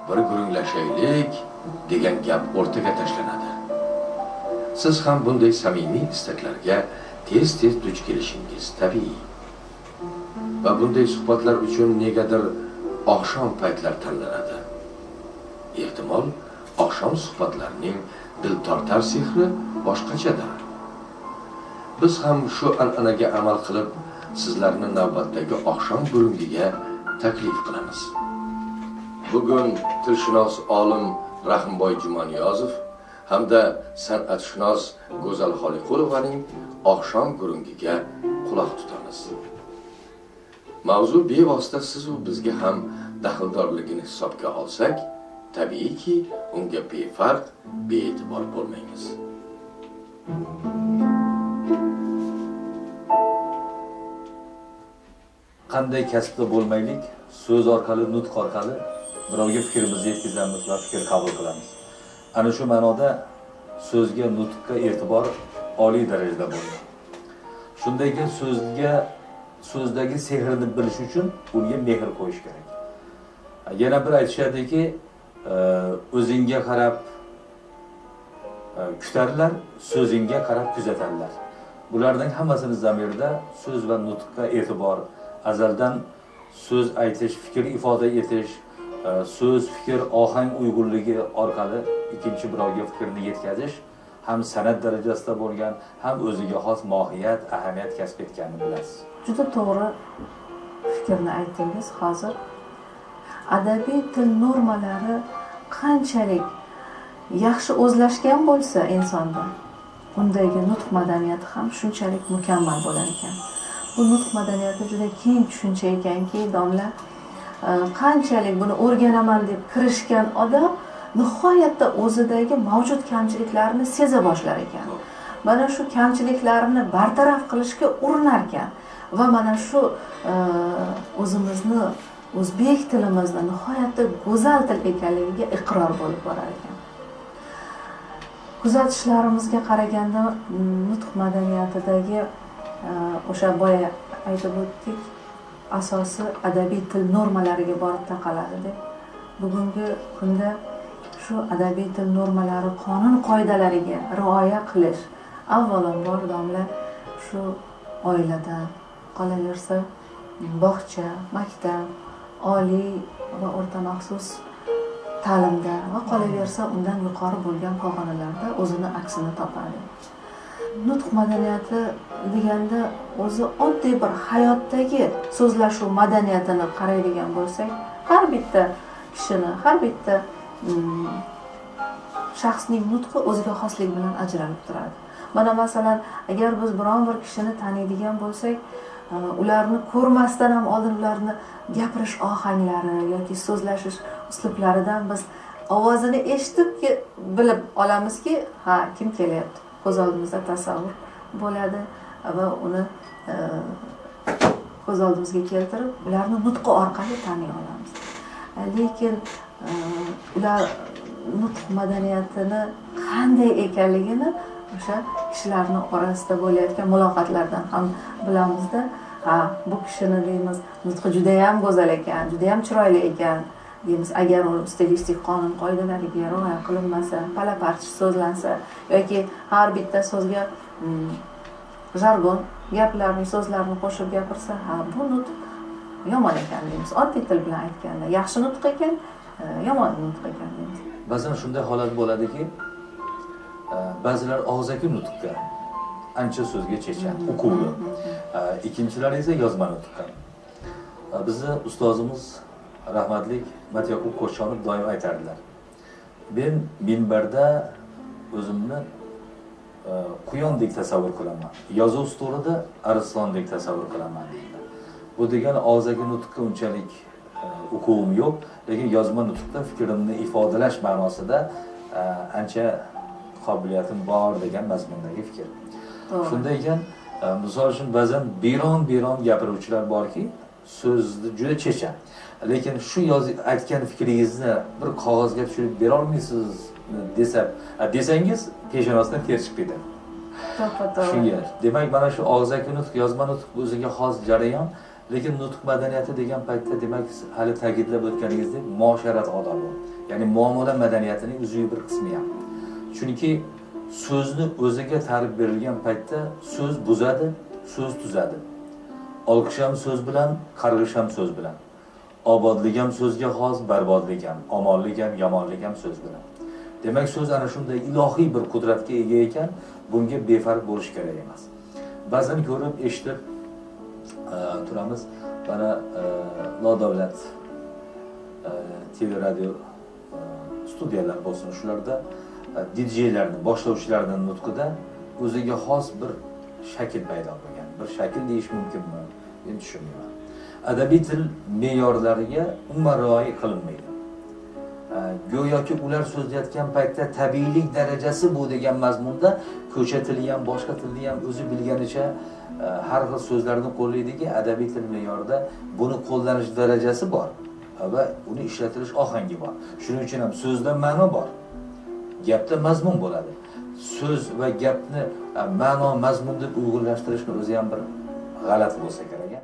bir gurunglashaylik degan gap o'rtaga tashlanadi. Siz ham bunday samimiy istaklarga tez-tez duch kelishingiz tabiiy. Va bunday suhbatlar uchun negadir oqshom paytlar tanlanadi. Ehtimol oqshom suhbatlarining dil tortar sehri boshqachadir. Biz ham shu an'anaga amal qilib, sizlarni navbatdagi oqshom gurungiga taklif qilamiz. Bugun tilshunos olim Rahimboy Jumaniyozov hamda san'atshunos Go'zal Xoliqulovaning oqshom gurungiga quloq tutamiz. Mavzu bevosita siz va bizga ham daxldorligini hisobga olsak, tabiiyki unga befarq, bee'tibor bo'lmaymiz. Qanday kasbda bo'lmaylik, so'z orqali, nutq orqali birovga fikrimizni yetkazamiz va fikr qabul qilamiz. Ana shu ma'noda so'zga, nutqqa e'tibor oliy darajada bo'ladi. Shundayki so'zdagi sehrni bilish uchun unga mehr qo'yish kerak. Yana bir aytishadiki, o'zingga qarab kutarlar, so'zingga qarab kuzatarlar. Bularning hammasini zamirda so'z va nutqqa e'tibor, azaldan so'z aytish, fikr ifoda etish, so'z, fikr, ohang uyg'unligi orqali ikkinchi birovga fikrni yetkazish ham san'at darajasida bo'lgan, ham o'ziga xos mohiyat, ahamiyat kasb etganini bilasiz. Juda to'g'ri fikrni aytdingiz hozir. Adabiy til normalari qanchalik yaxshi o'zlashgan bo'lsa insonda, undagi nutq madaniyati ham shunchalik mukammal bo'lar ekan. Bu nutq madaniyati juda keng tushuncha ekanki, domla, qanchalik buni o'rganaman deb kirishgan odam nihoyatda o'zidagi mavjud kamchiliklarni seza boshlar ekan. Mana shu kamchiliklarni bartaraf qilishga urinar ekan va mana shu o'zimizni, o'zbek tilimizni nihoyatda go'zal til ekanligiga iqror bo'lib borar ekan. Kuzatishlarimizga qaraganda nutq madaniyatidagi o'sha boya aytib o'tdik, asosi adabiy til normalariga borib taqaladi deb. Bugungi kunda shu adabiy til normalari, qonun qoidalariga rioya qilish avvalambor domla shu oiladan, qolaversa bog'cha, maktab, oliy va o'rta maxsus ta'limda va qolaversa undan yuqori bo'lgan pog'onalarda o'zini aksini topadi. Nutq madaniyati deganda o'zi oddiy bir hayotdagi so'zlashuv madaniyatini qaraydigan bo'lsak, har bitta kishini, har bitta shaxsning nutqi o'ziga xoslik bilan ajralib turadi. Mana masalan, agar biz biron bir kishini taniydigan bo'lsak, ularni ko'rmasdan ham oldin ularni gapirish ohanglari yoki so'zlashish uslublaridan biz ovozini eshitib bilib olamizki, ha, kim kelyapti. Ko'z oldimizda tasavvur bo'ladi va uni ko'z oldimizga keltirib, ularni nutqi orqali taniy olamiz. Lekin ular nutq madaniyatini qanday ekanligini o'sha kishilarni orasida bo'layotgan muloqotlardan ham bilamizda. Ha, bu kishini deymiz, nutqi juda ham go'zal ekan, juda ham chiroyli ekan deymiz. Agar u stilistik qonun qoidalariga rioya qilinmasa, palaparchi so'zlansa yoki har bitta so'zga jargon gaplarni, so'zlarni qo'shib gapirsa, ha, bu nutq yomon ekan deymiz. Oddiy til bilan aytganda, yaxshi nutq ekan, yomon nutq ekan deymiz. Ba'zan shunday holat bo'ladiki, ba'zilar og'zaki nutqqa, ancha so'zga chechan, o'quvli. Ikkinchilar esa yozma nutqqa. Bizni ustozimiz rahmatlik Matyoqub Qo'shonov doim aytardilar. Men minbarda o'zimni quyondek tasavvur qilaman, yozuv stolida arslondek tasavvur qilaman deydilar. Bu degani og'zaki nutqqa unchalik o'quvim yo'q, lekin yozma nutqda fikrimni ifodalash ma'nosida ancha qobiliyatim bor degan mazmundagi fikr. Shunday ekan, misol uchun ba'zan beron gapiruvchilar borki, so'zni juda chechan. Lekin shu aytgan fikringizni bir qog'ozga tushirib bera olmaysiz desangiz, peshonasidan ter chiqib ketadi. Shunga. Demak, mana shu og'zaki nutq, yozma nutq o'ziga xos jarayon, Lekin nutq madaniyati degan paytda demak hali ta'kidlab o'tganingizdek muosharat odobi, ya'ni muomala madaniyatining uzviy bir qismi ham. Chunki so'zni o'ziga ta'rif berilgan paytda so'z buzadi, so'z tuzadi. Olqish ham so'z bilan, qarg'ish ham so'z bilan. Obodlik ham so'zga xos, barbodlik ham, omonlik ham, yomonlik ham so'z bilan. Demak, so'z ana shunday ilohiy bir qudratga ega ekan, bunga befarq bo'lish kerak emas. Ba'zan ko'rib, eshitib turamiz. Mana nodavlat teleradio studiyalar bo'lsin, shularda DJ-larning, boshlovchilarning nutqida o'ziga xos bir shakl paydo bo'lgan. Bir shakl deyish mumkinmi? Men tushunmayman. Adabiy til me'yorlariga umuman rioya qilinmaydi. Go'yoki ular so'zlayotgan paytda tabiiylik darajasi bu degan mazmunda ko'cha tili ham, boshqa tilni ham o'zi bilganicha har xil so'zlarni qo'llaydiki, adabiy til me'yorida buni qo'llanish darajasi bor va uni ishlatilish ohangi bor. Shuning uchun ham so'zda ma'no bor, gapda mazmun bo'ladi. So'z va gapni ma'no mazmun deb uyg'unlashtirishni o'zi ham bir g'alati bo'lsa kerak.